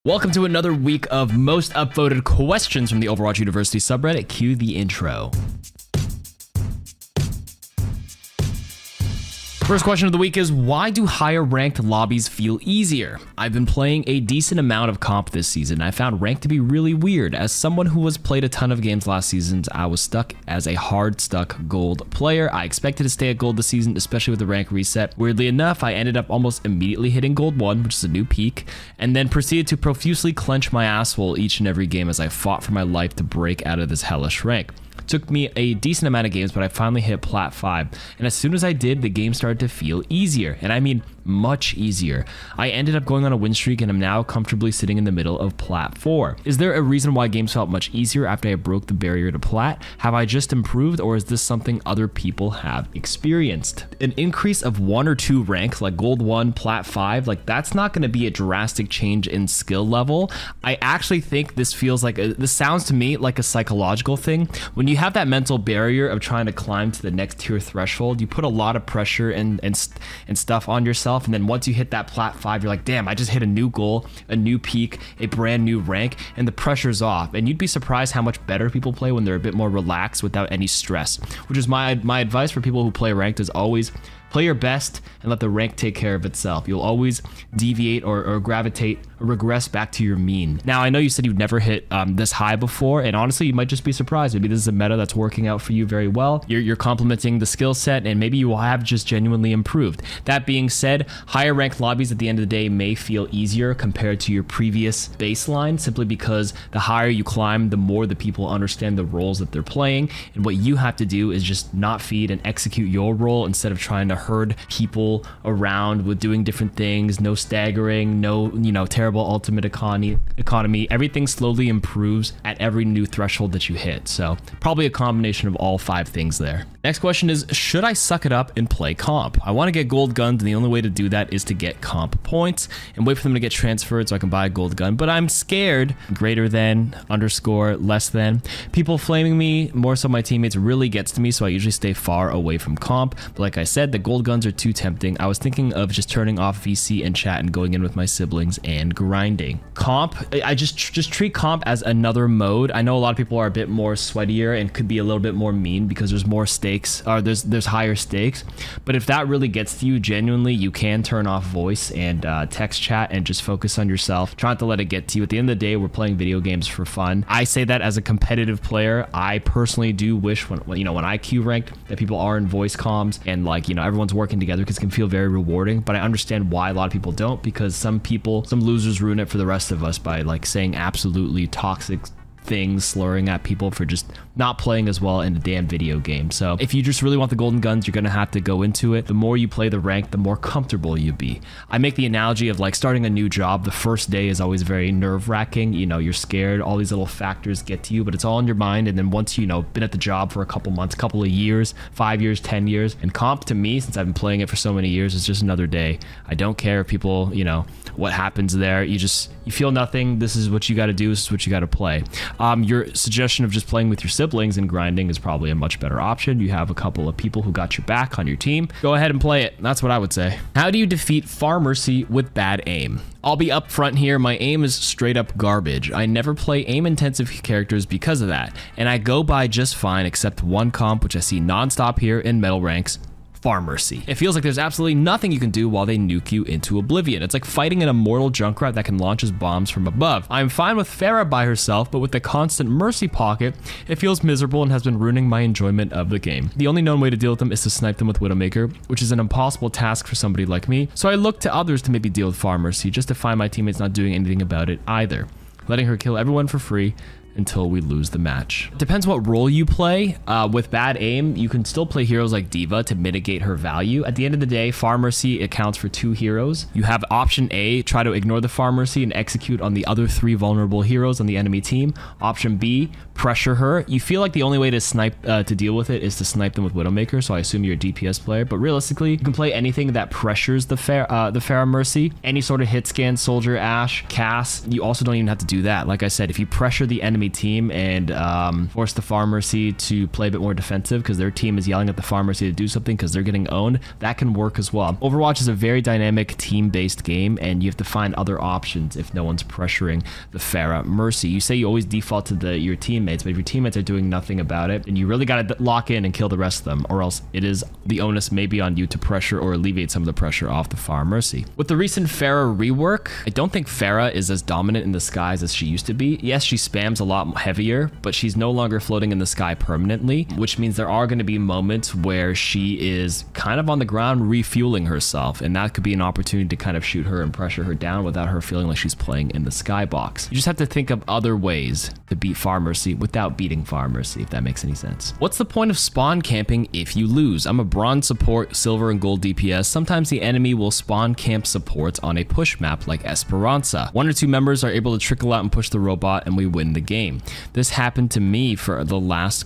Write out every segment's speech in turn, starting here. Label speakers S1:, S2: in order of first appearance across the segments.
S1: Welcome to another week of most upvoted questions from the OverwatchUniversity subreddit. Cue the intro. First question of the week is, why do higher ranked lobbies feel easier? I've been playing a decent amount of comp this season. I found rank to be really weird. As someone who has played a ton of games last season, I was stuck as a hard stuck gold player. I expected to stay at gold this season, especially with the rank reset. Weirdly enough, I ended up almost immediately hitting gold 1, which is a new peak, and then proceeded to profusely clench my asshole each and every game as I fought for my life to break out of this hellish rank. Took me a decent amount of games, but I finally hit plat 5, and as soon as I did, the game started to feel easier, and I mean much easier. I ended up going on a win streak and I'm now comfortably sitting in the middle of plat 4. Is there a reason why games felt much easier after I broke the barrier to plat? Have I just improved, or is this something other people have experienced? An increase of 1 or 2 ranks, like gold 1, plat 5, like that's not going to be a drastic change in skill level. I actually think this feels like this sounds to me like a psychological thing. When you have that mental barrier of trying to climb to the next tier threshold, you put a lot of pressure and stuff on yourself, and then once you hit that plat 5, you're like, damn, I just hit a new goal, a new peak, a brand new rank, and the pressure's off. And you'd be surprised how much better people play when they're a bit more relaxed without any stress, which is my advice for people who play ranked is always play your best and let the rank take care of itself. You'll always deviate or gravitate or regress back to your mean. Now, I know you said you've never hit this high before, and honestly, you might just be surprised. Maybe this is a meta that's working out for you very well. You're complementing the skill set, and maybe you will have just genuinely improved. That being said, higher ranked lobbies at the end of the day may feel easier compared to your previous baseline, simply because the higher you climb, the more the people understand the roles that they're playing, and what you have to do is just not feed and execute your role instead of trying to herd people around with doing different things. No staggering, no terrible ultimate economy. Everything slowly improves at every new threshold that you hit, so probably a combination of all 5 things there. Next question is, should I suck it up and play comp? I want to get gold guns, and the only way to do that is to get comp points and wait for them to get transferred so I can buy a gold gun, but I'm scared. Greater than, underscore, less than. People flaming me, more so my teammates, really gets to me, so I usually stay far away from comp. But like I said, the gold guns are too tempting. I was thinking of just turning off VC and chat and going in with my siblings and grinding. Comp, I just treat comp as another mode. I know a lot of people are a bit more sweatier and could be a little bit more mean because there's more stakes, or there's higher stakes. But if that really gets to you, genuinely, you can turn off voice and text chat and just focus on yourself. Try not to let it get to you. At the end of the day, we're playing video games for fun. I say that as a competitive player. I personally do wish when I Q ranked that people are in voice comms and everyone's working together, because it can feel very rewarding. But I understand why a lot of people don't, because some losers ruin it for the rest of us by saying absolutely toxic things, slurring at people for just not playing as well in a damn video game. So if you just really want the golden guns, you're gonna have to go into it. The more you play the rank, the more comfortable you be. I make the analogy of starting a new job. The first day is always very nerve-wracking. You're scared, all these little factors get to you, but it's all in your mind. And then once been at the job for a couple months, couple of years, 5 years, 10 years, and comp to me, since I've been playing it for so many years, is just another day. I don't care if people, what happens there. You feel nothing. This is what you got to do. This is what you got to play. Your suggestion of just playing with your siblings and grinding is probably a much better option. You have a couple of people who got your back on your team. Go ahead and play it. That's what I would say. How do you defeat Pharamercy with bad aim? I'll be upfront here. My aim is straight up garbage. I never play aim intensive characters because of that, and I go by just fine except one comp, which I see nonstop here in metal ranks. Pharamercy. It feels like there's absolutely nothing you can do while they nuke you into oblivion. It's like fighting an immortal Junkrat that can launch his bombs from above. I'm fine with Pharah by herself, but with the constant Mercy pocket, it feels miserable and has been ruining my enjoyment of the game. The only known way to deal with them is to snipe them with Widowmaker, which is an impossible task for somebody like me, so I look to others to maybe deal with Pharamercy, just to find my teammates not doing anything about it either. Letting her kill everyone for free until we lose the match. It depends what role you play. With bad aim, you can still play heroes like D.Va to mitigate her value. At the end of the day, Pharamercy accounts for 2 heroes. You have option A, try to ignore the Pharamercy and execute on the other 3 vulnerable heroes on the enemy team. Option B, pressure her. You feel like the only way to snipe to deal with it is to snipe them with Widowmaker, so I assume you're a DPS player, but realistically, you can play anything that pressures the Pharamercy. Any sort of hit scan, Soldier, Ashe, Cass. You also don't even have to do that. Like I said, if you pressure the enemy enemy team and force the Pharamercy to play a bit more defensive because their team is yelling at the Pharamercy to do something because they're getting owned, that can work as well. Overwatch is a very dynamic team-based game, and you have to find other options if no one's pressuring the Pharamercy. You say you always default to your teammates, but if your teammates are doing nothing about it, then you really got to lock in and kill the rest of them, or else it is the onus maybe on you to pressure or alleviate some of the pressure off the Pharamercy. With the recent Pharah rework, I don't think Pharah is as dominant in the skies as she used to be. Yes, she spams a lot heavier, but she's no longer floating in the sky permanently, which means there are going to be moments where she is kind of on the ground refueling herself, and that could be an opportunity to kind of shoot her and pressure her down without her feeling like she's playing in the skybox. You just have to think of other ways to beat Pharamercy without beating Pharamercy, if that makes any sense. What's the point of spawn camping if you lose? I'm a bronze support, silver and gold DPS. Sometimes the enemy will spawn camp supports on a push map like Esperanza. 1 or 2 members are able to trickle out and push the robot, and we win the game. This happened to me for the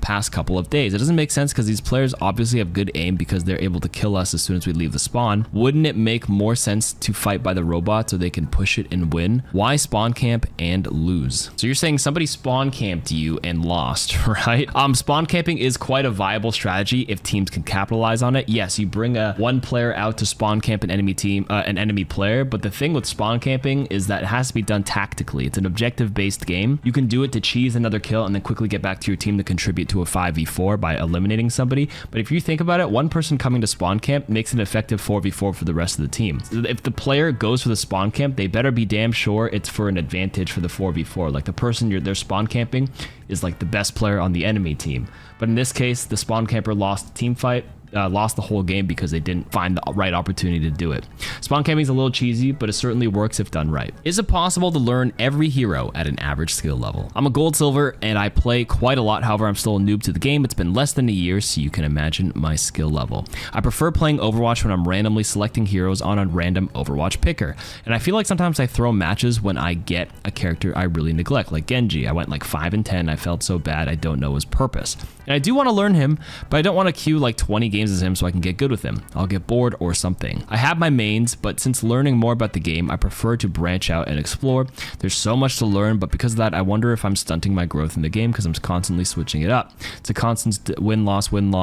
S1: past couple of days. It doesn't make sense because these players obviously have good aim because they're able to kill us as soon as we leave the spawn. Wouldn't it make more sense to fight by the robot so they can push it and win? Why spawn camp and lose? So you're saying somebody spawn camped you and lost, right? Spawn camping is quite a viable strategy if teams can capitalize on it. Yes, you bring one player out to spawn camp an enemy team, an enemy player, but the thing with spawn camping is that it has to be done tactically. It's an objective-based game. You can do it to cheese another kill and then quickly get back to your team to contribute to a 5v4 by eliminating somebody. But if you think about it, one person coming to spawn camp makes an effective 4v4 for the rest of the team. So if the player goes for the spawn camp, they better be damn sure it's for an advantage for the 4v4. Like the person they're spawn camping is like the best player on the enemy team. But in this case, the spawn camper lost the team fight. Lost the whole game because they didn't find the right opportunity to do it. Spawn camping is a little cheesy, but it certainly works if done right. Is it possible to learn every hero at an average skill level? I'm a gold silver and I play quite a lot. However, I'm still a noob to the game. It's been less than a year, so you can imagine my skill level. I prefer playing Overwatch when I'm randomly selecting heroes on a random Overwatch picker. And I feel like sometimes I throw matches when I get a character I really neglect, like Genji. I went like 5 and 10. I felt so bad I don't know his purpose. And I do want to learn him, but I don't want to queue like 20 games as him so I can get good with him. I'll get bored or something. I have my mains, but since learning more about the game, I prefer to branch out and explore. There's so much to learn, but because of that, I wonder if I'm stunting my growth in the game because I'm constantly switching it up. It's a constant win-loss when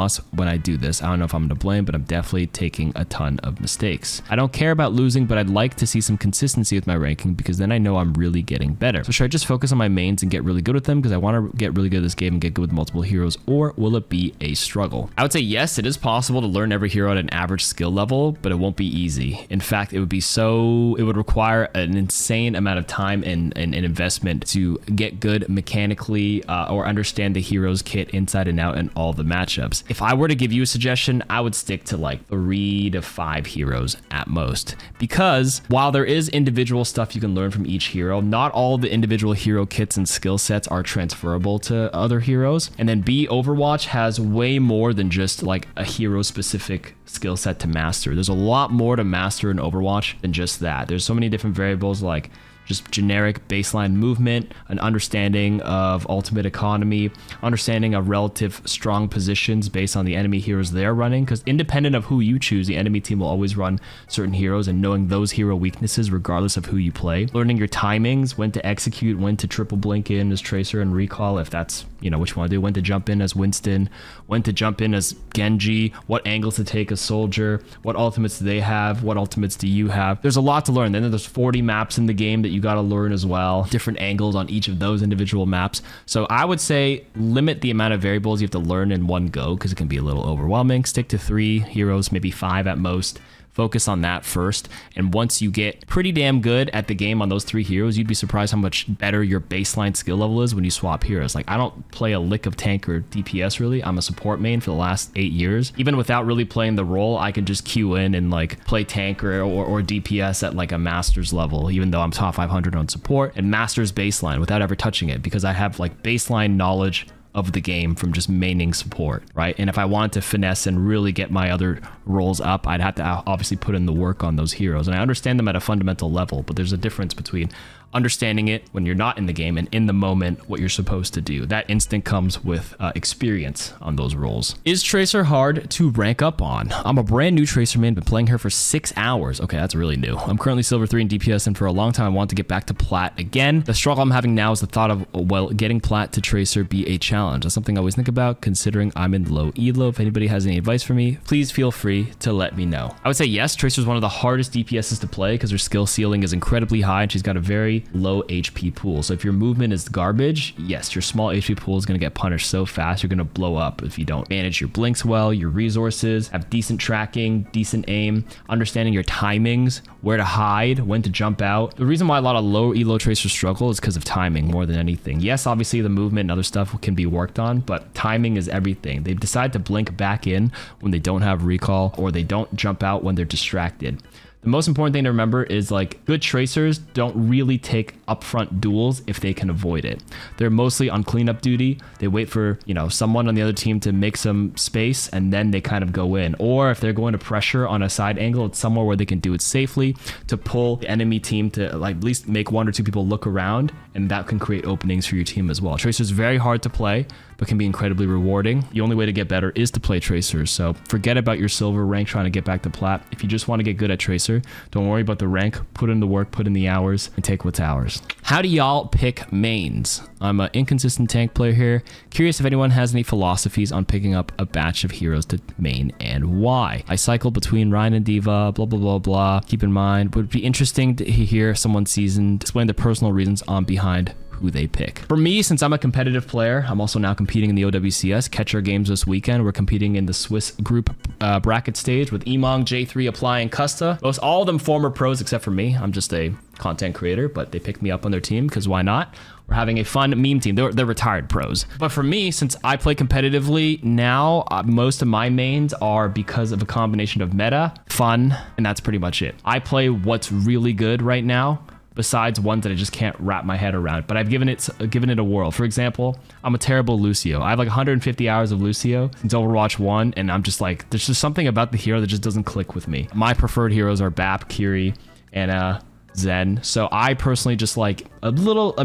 S1: I do this. I don't know if I'm to blame, but I'm definitely taking a ton of mistakes. I don't care about losing, but I'd like to see some consistency with my ranking because then I know I'm really getting better. So should I just focus on my mains and get really good with them because I want to get really good at this game and get good with multiple heroes, or will it be a struggle? I would say yes, it is possible to learn every hero at an average skill level, but it won't be easy. In fact, it would require an insane amount of time and investment to get good mechanically or understand the hero's kit inside and out and all the matchups. If I were to give you a suggestion, I would stick to like 3 to 5 heroes at most, because while there is individual stuff you can learn from each hero, not all the individual hero kits and skill sets are transferable to other heroes. And then Overwatch has way more than just like a hero specific skill set to master. There's a lot more to master in Overwatch than just that. There's so many different variables like just generic baseline movement, an understanding of ultimate economy, understanding of relative strong positions based on the enemy heroes they're running, because independent of who you choose, the enemy team will always run certain heroes, and knowing those hero weaknesses regardless of who you play. Learning your timings, when to execute, when to triple blink in as Tracer and Recall, if that's, you know, what you want to do, when to jump in as Winston, when to jump in as Genji, what angles to take as Soldier, what ultimates do they have, what ultimates do you have. There's a lot to learn. Then there's 40 maps in the game that you got to learn as well, different angles on each of those individual maps. So I would say limit the amount of variables you have to learn in one go because it can be a little overwhelming. Stick to 3 heroes, maybe 5 at most. Focus on that first, and once you get pretty damn good at the game on those 3 heroes, you'd be surprised how much better your baseline skill level is when you swap heroes. Like, I don't play a lick of tank or DPS really. I'm a support main for the last 8 years. Even without really playing the role, I can just queue in and like play tank or DPS at like a master's level, even though I'm top 500 on support, and master's baseline without ever touching it, because I have like baseline knowledge of the game from just maining support, right? And if I wanted to finesse and really get my other roles up, I'd have to obviously put in the work on those heroes. And I understand them at a fundamental level, but there's a difference between understanding it when you're not in the game and in the moment what you're supposed to do. That instinct comes with experience on those roles. Is Tracer hard to rank up on? I'm a brand new Tracer main, been playing her for 6 hours. Okay, that's really new. I'm currently silver 3 in DPS, and for a long time I want to get back to plat again. The struggle I'm having now is the thought of, well, getting plat to Tracer be a challenge. That's something I always think about considering I'm in low elo. If anybody has any advice for me, please feel free to let me know. I would say yes, Tracer is one of the hardest DPSs to play because her skill ceiling is incredibly high and she's got a very low HP pool. So if your movement is garbage, yes, your small HP pool is going to get punished so fast you're going to blow up if you don't manage your blinks well, your resources, have decent tracking, decent aim, understanding your timings, where to hide, when to jump out. The reason why a lot of low elo Tracers struggle is because of timing more than anything. Yes, obviously the movement and other stuff can be worked on, but timing is everything. They decide to blink back in when they don't have recall, or they don't jump out when they're distracted. The most important thing to remember is like good Tracers don't really take upfront duels if they can avoid it. They're mostly on cleanup duty. They wait for, you know, someone on the other team to make some space and then they kind of go in. Or if they're going to pressure on a side angle, it's somewhere where they can do it safely to pull the enemy team to like at least make 1 or 2 people look around, and that can create openings for your team as well. Tracer's very hard to play, but can be incredibly rewarding. The only way to get better is to play Tracers. So forget about your silver rank trying to get back to plat. If you just want to get good at Tracer, don't worry about the rank, put in the work, put in the hours, and take what's ours. How do y'all pick mains? I'm an inconsistent tank player here. Curious if anyone has any philosophies on picking up a batch of heroes to main and why. I cycle between Ryan and Diva, blah, blah, blah, blah. Keep in mind, would be interesting to hear someone seasoned explain the personal reasons on behind who they pick. For me, since I'm a competitive player, I'm also now competing in the OWCS Catcher Games this weekend. We're competing in the Swiss group bracket stage with Emong, J3, Apply, and Custa. Most all of them former pros except for me. I'm just a content creator, but they picked me up on their team because why not? We're having a fun meme team. They're retired pros. But for me, since I play competitively now, most of my mains are because of a combination of meta, fun, and that's pretty much it. I play what's really good right now, besides ones that I just can't wrap my head around, but I've given it a whirl. For example, I'm a terrible Lucio. I have like 150 hours of Lucio since Overwatch 1, and I'm just like, there's just something about the hero that just doesn't click with me. My preferred heroes are Bap, Kiri, and Zen. So I personally just like a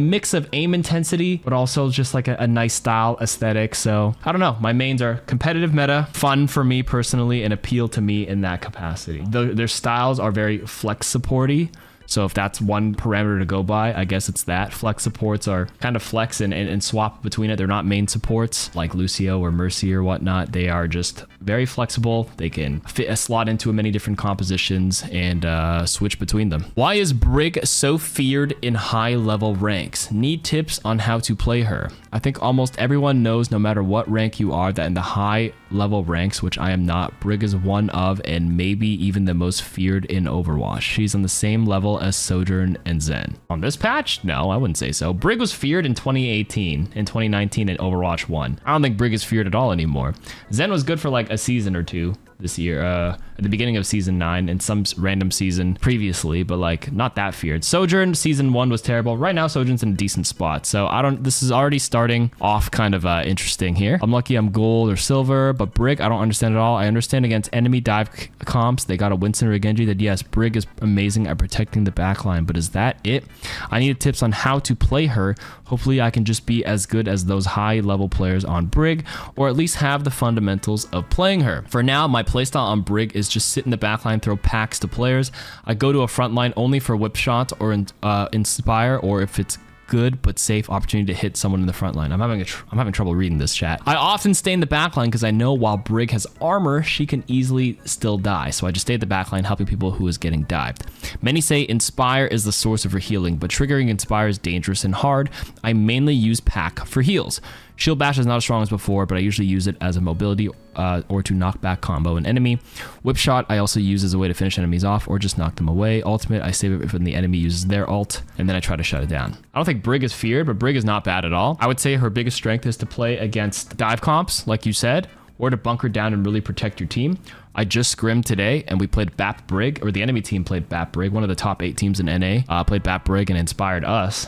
S1: mix of aim intensity, but also just like a nice style aesthetic. So I don't know. My mains are competitive meta, fun for me personally, and appeal to me in that capacity. Their styles are very flex supporty. So if that's one parameter to go by, I guess it's that. Flex supports are kind of flex and swap between it. They're not main supports like Lucio or Mercy or whatnot. They are just very flexible. They can fit a slot into many different compositions and switch between them. Why is Brig so feared in high level ranks? Need tips on how to play her. I think almost everyone knows, no matter what rank you are, that in the high level ranks, which I am not, Brig is one of and maybe even the most feared in Overwatch. She's on the same level as Sojourn and Zen. On this patch? No, I wouldn't say so. Brig was feared in 2018, in 2019 in Overwatch 1. I don't think Brig is feared at all anymore. Zen was good for like a season or two this year, at the beginning of season 9 and some random season previously, but like not that feared. Sojourn season 1 was terrible. Right now Sojourn's in a decent spot, so this is already starting off kind of interesting here. I'm lucky I'm gold or silver, but Brig I don't understand at all. I understand against enemy dive comps they got a Winston or a Genji, that yes, Brig is amazing at protecting the backline, but is that it? I need tips on how to play her. Hopefully I can just be as good as those high level players on Brig, or at least have the fundamentals of playing her. For now, my playstyle on Brig is just sit in the backline, throw packs to players. I go to a front line only for whip shots or inspire, or if it's good but safe opportunity to hit someone in the front line. I'm having trouble reading this chat. I often stay in the back line because I know while Brig has armor, she can easily still die. So I just stay at the back line helping people who is getting dived. Many say Inspire is the source of her healing, but triggering Inspire is dangerous and hard. I mainly use Pack for heals. Shield Bash is not as strong as before, but I usually use it as a mobility or to knock back combo an enemy. Whip Shot I also use as a way to finish enemies off or just knock them away. Ultimate I save it when the enemy uses their ult, and then I try to shut it down. I don't think Brig is feared, but Brig is not bad at all. I would say her biggest strength is to play against dive comps, like you said, or to bunker down and really protect your team. I just scrimmed today and we played BAP Brig, or the enemy team played BAP Brig, one of the top 8 teams in NA, played BAP Brig and inspired us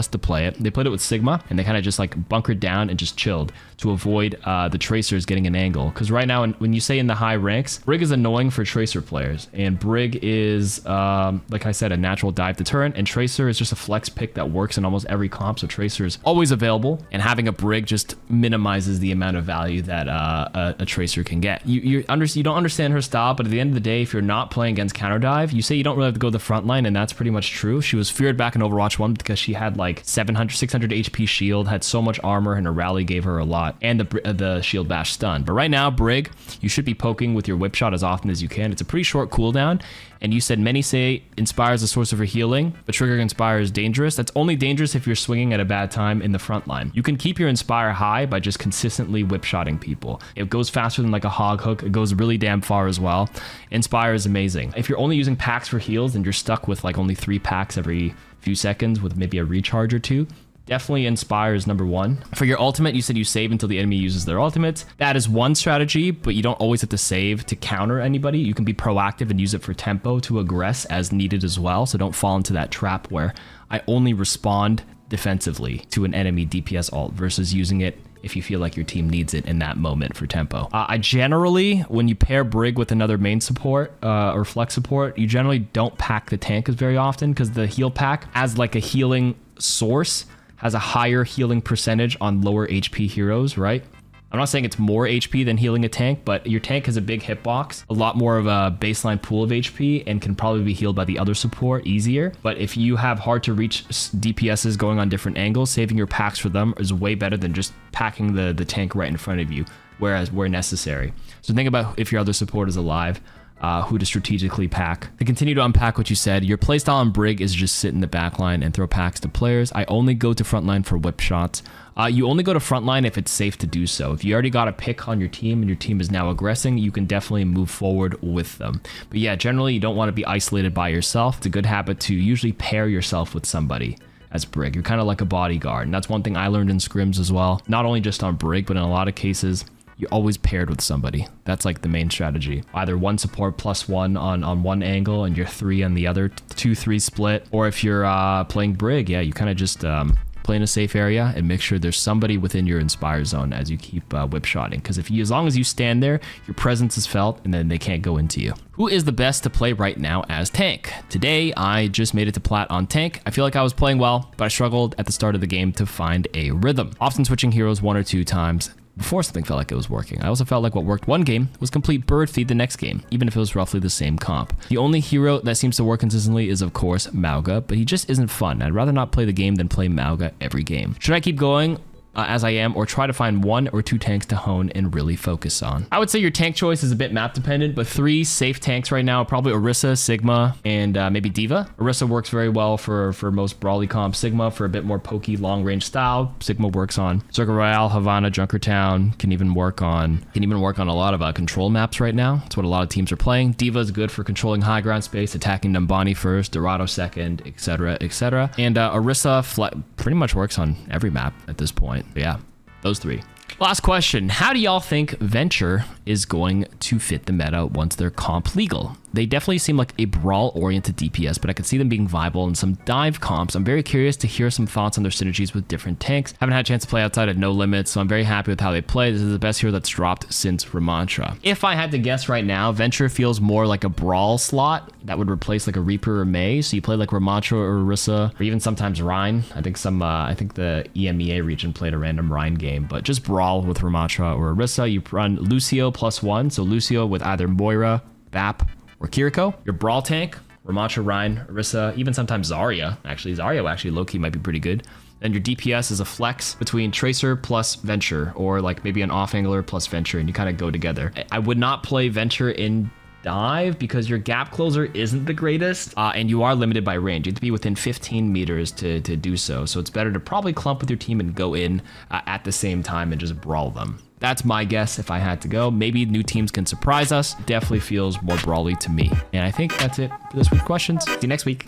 S1: to play it. They played it with Sigma and they kind of just like bunkered down and just chilled to avoid the tracers getting an angle. Because right now, when you say in the high ranks, Brig is annoying for tracer players, and Brig is, like I said, a natural dive deterrent, and tracer is just a flex pick that works in almost every comp, so tracer is always available, and having a Brig just minimizes the amount of value that a tracer can get. You don't understand her style, but at the end of the day, if you're not playing against counter dive, you say you don't really have to go to the front line, and that's pretty much true. She was feared back in Overwatch 1 because she had like 600 HP shield, had so much armor, and her rally gave her a lot, and the shield bash stun. But right now, Brig, you should be poking with your whip shot as often as you can. It's a pretty short cooldown, and you said many say Inspire is a source of her healing, but triggering Inspire is dangerous. That's only dangerous if you're swinging at a bad time in the front line. You can keep your Inspire high by just consistently whip shotting people. It goes faster than like a hog hook. It goes really damn far as well. Inspire is amazing. If you're only using packs for heals and you're stuck with like only 3 packs every few seconds with maybe a recharge or 2, definitely Inspire is number 1. For your ultimate, you said you save until the enemy uses their ultimates. That is one strategy, but you don't always have to save to counter anybody. You can be proactive and use it for tempo to aggress as needed as well. So don't fall into that trap where I only respond defensively to an enemy DPS ult versus using it if you feel like your team needs it in that moment for tempo. I generally, when you pair Brig with another main support or flex support, you generally don't pack the tank as very often because the heal pack as like a healing source has a higher healing percentage on lower HP heroes, right? I'm not saying it's more HP than healing a tank, but your tank has a big hitbox, a lot more of a baseline pool of HP, and can probably be healed by the other support easier. But if you have hard to reach DPSs going on different angles, saving your packs for them is way better than just packing the tank right in front of you, whereas where necessary. So think about if your other support is alive, who to strategically pack. To continue to unpack what you said, your playstyle on Brig is just sit in the back line and throw packs to players. I only go to frontline for whip shots. You only go to frontline if it's safe to do so. If you already got a pick on your team and your team is now aggressing, you can definitely move forward with them. But yeah, generally you don't want to be isolated by yourself. It's a good habit to usually pair yourself with somebody as Brig. You're kind of like a bodyguard, and that's one thing I learned in scrims as well. Not only just on Brig, but in a lot of cases, you're always paired with somebody. That's like the main strategy. Either one support plus one on one angle and you're 3 on the other, 2-3 split. Or if you're playing Brig, yeah, you kind of just play in a safe area and make sure there's somebody within your Inspire zone as you keep whip shotting. Because as long as you stand there, your presence is felt and then they can't go into you. Who is the best to play right now as tank? Today, I just made it to plat on tank. I feel like I was playing well, but I struggled at the start of the game to find a rhythm. Often switching heroes 1 or 2 times before something felt like it was working. I also felt like what worked one game was complete bird feed the next game, even if it was roughly the same comp. The only hero that seems to work consistently is, of course, Mauga, but he just isn't fun. I'd rather not play the game than play Mauga every game. Should I keep going as I am, or try to find 1 or 2 tanks to hone and really focus on? I would say your tank choice is a bit map dependent, but 3 safe tanks right now are probably Orisa, Sigma, and maybe D.Va. Orisa works very well for most brawly comps. Sigma for a bit more pokey, long range style. Sigma works on Circle Royale, Havana, Junkertown, can even work on a lot of control maps right now. That's what a lot of teams are playing. D.Va is good for controlling high ground space, attacking Numbani first, Dorado second, etc., etc. And Orisa pretty much works on every map at this point. But yeah, those 3. Last question. How do y'all think Venture is going to fit the meta once they're comp legal? They definitely seem like a brawl-oriented DPS, but I could see them being viable in some dive comps. I'm very curious to hear some thoughts on their synergies with different tanks. Haven't had a chance to play outside of No Limits, so I'm very happy with how they play. This is the best hero that's dropped since Ramantra. If I had to guess right now, Venture feels more like a brawl slot that would replace like a Reaper or Mei. So you play like Ramantra or Orisa, or even sometimes Rhine. I think the EMEA region played a random Rhine game, but just brawl with Ramantra or Orisa. You run Lucio +1, so Lucio with either Moira, BAP, or Kiriko. Your brawl tank, Ramantra, Rhine, Orisa, even sometimes Zarya. Zarya actually low-key might be pretty good. Then your DPS is a flex between Tracer plus Venture, or like maybe an off-angler plus Venture, and you kind of go together. I would not play Venture in dive because your gap closer isn't the greatest, and you are limited by range. You have to be within 15 meters to do so. So it's better to probably clump with your team and go in at the same time and just brawl them. That's my guess if I had to go. Maybe new teams can surprise us. Definitely feels more brawly to me. And I think that's it for this week's questions. See you next week.